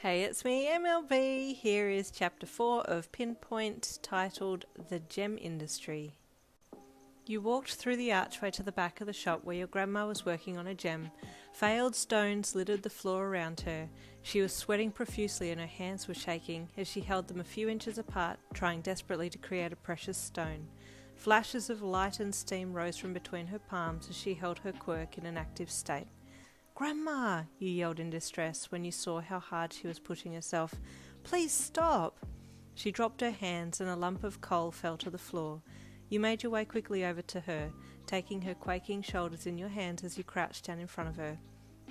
Hey, it's me, MLB. Here is chapter 4 of Pinpoint, titled The Gem Industry. You walked through the archway to the back of the shop where your grandma was working on a gem. Failed stones littered the floor around her. She was sweating profusely and her hands were shaking as she held them a few inches apart, trying desperately to create a precious stone. Flashes of light and steam rose from between her palms as she held her quirk in an active state. "Grandma!" you yelled in distress when you saw how hard she was pushing herself. "Please stop!" She dropped her hands and a lump of coal fell to the floor. You made your way quickly over to her, taking her quaking shoulders in your hands as you crouched down in front of her.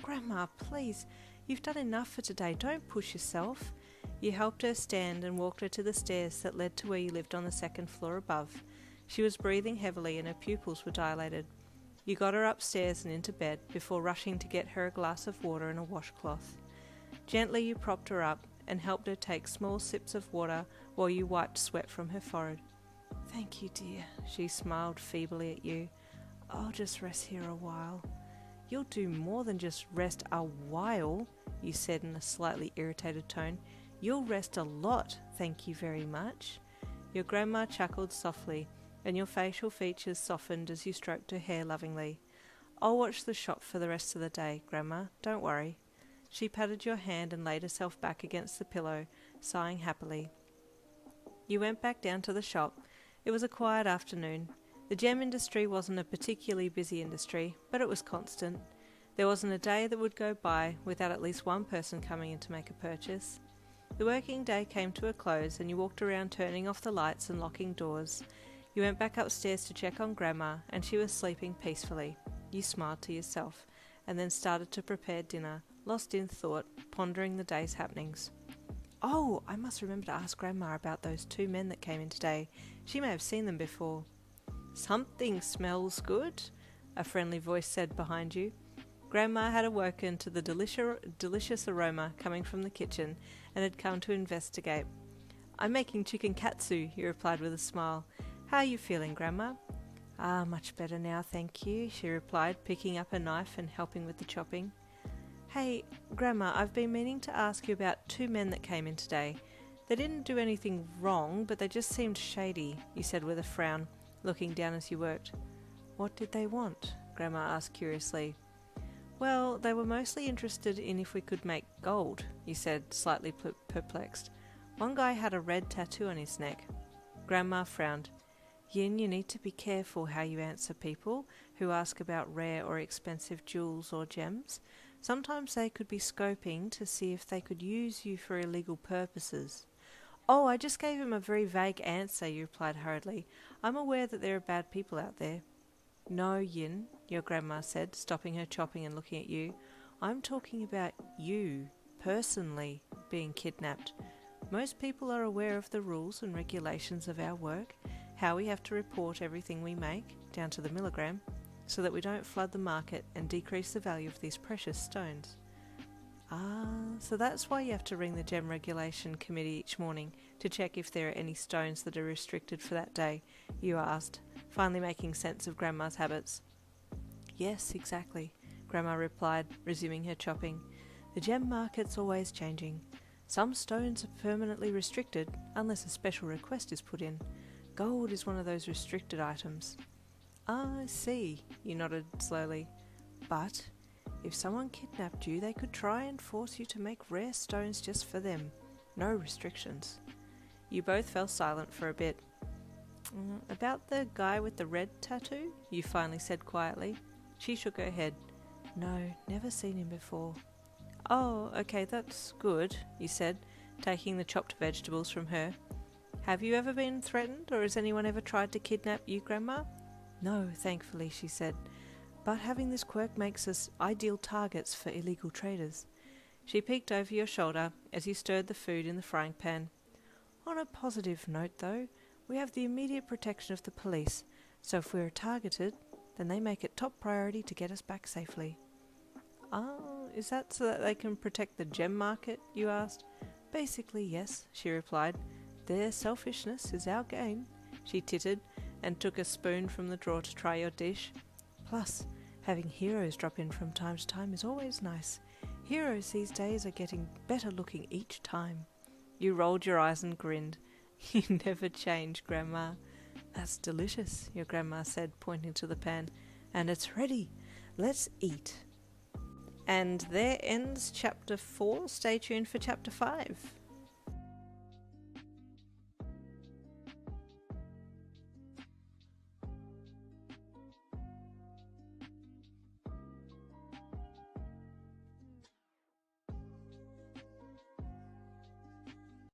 "Grandma, please, you've done enough for today. Don't push yourself." You helped her stand and walked her to the stairs that led to where you lived on the second floor above. She was breathing heavily and her pupils were dilated. You got her upstairs and into bed before rushing to get her a glass of water and a washcloth. Gently you propped her up and helped her take small sips of water while you wiped sweat from her forehead. "Thank you, dear," she smiled feebly at you. "I'll just rest here a while." "You'll do more than just rest a while," you said in a slightly irritated tone. "You'll rest a lot, thank you very much." Your grandma chuckled softly, and your facial features softened as you stroked her hair lovingly. "I'll watch the shop for the rest of the day, Grandma, don't worry." She patted your hand and laid herself back against the pillow, sighing happily. You went back down to the shop. It was a quiet afternoon. The gem industry wasn't a particularly busy industry, but it was constant. There wasn't a day that would go by without at least one person coming in to make a purchase. The working day came to a close and you walked around turning off the lights and locking doors. You went back upstairs to check on Grandma, and she was sleeping peacefully. You smiled to yourself, and then started to prepare dinner, lost in thought, pondering the day's happenings. "Oh, I must remember to ask Grandma about those two men that came in today. She may have seen them before." "Something smells good," a friendly voice said behind you. Grandma had awoken to the delicious aroma coming from the kitchen, and had come to investigate. "I'm making chicken katsu," you replied with a smile. "How are you feeling, Grandma?" Much better now, thank you," she replied, picking up a knife and helping with the chopping. "Hey, Grandma, I've been meaning to ask you about two men that came in today. They didn't do anything wrong, but they just seemed shady," you said with a frown, looking down as you worked. "What did they want?" Grandma asked curiously. "Well, they were mostly interested in if we could make gold," you said, slightly perplexed. "One guy had a red tattoo on his neck." Grandma frowned. "Yin, you need to be careful how you answer people who ask about rare or expensive jewels or gems. Sometimes they could be scoping to see if they could use you for illegal purposes." "Oh, I just gave him a very vague answer," you replied hurriedly. "I'm aware that there are bad people out there." "No, Yin," your grandma said, stopping her chopping and looking at you. "I'm talking about you, personally, being kidnapped. Most people are aware of the rules and regulations of our work, how we have to report everything we make, down to the milligram, so that we don't flood the market and decrease the value of these precious stones." So that's why you have to ring the Gem Regulation Committee each morning to check if there are any stones that are restricted for that day, you asked, finally making sense of Grandma's habits. "Yes, exactly," Grandma replied, resuming her chopping. "The gem market's always changing. Some stones are permanently restricted unless a special request is put in. Gold is one of those restricted items." "I see," you nodded slowly. "But if someone kidnapped you, they could try and force you to make rare stones just for them. No restrictions." You both fell silent for a bit. "About the guy with the red tattoo?" you finally said quietly. She shook her head. "No, never seen him before." "Oh, okay, that's good," you said, taking the chopped vegetables from her. "Have you ever been threatened, or has anyone ever tried to kidnap you, Grandma?" "No, thankfully," she said, "but having this quirk makes us ideal targets for illegal traders." She peeked over your shoulder as you stirred the food in the frying pan. "On a positive note, though, we have the immediate protection of the police, so if we are targeted, then they make it top priority to get us back safely." "Is that so that they can protect the gem market?" you asked. "Basically, yes," she replied. "Their selfishness is our gain." She tittered and took a spoon from the drawer to try your dish. "Plus, having heroes drop in from time to time is always nice. Heroes these days are getting better looking each time. You rolled your eyes and grinned. You never change, Grandma. That's delicious, your grandma said, pointing to the pan. And it's ready. Let's eat. And there ends chapter 4. Stay tuned for chapter 5.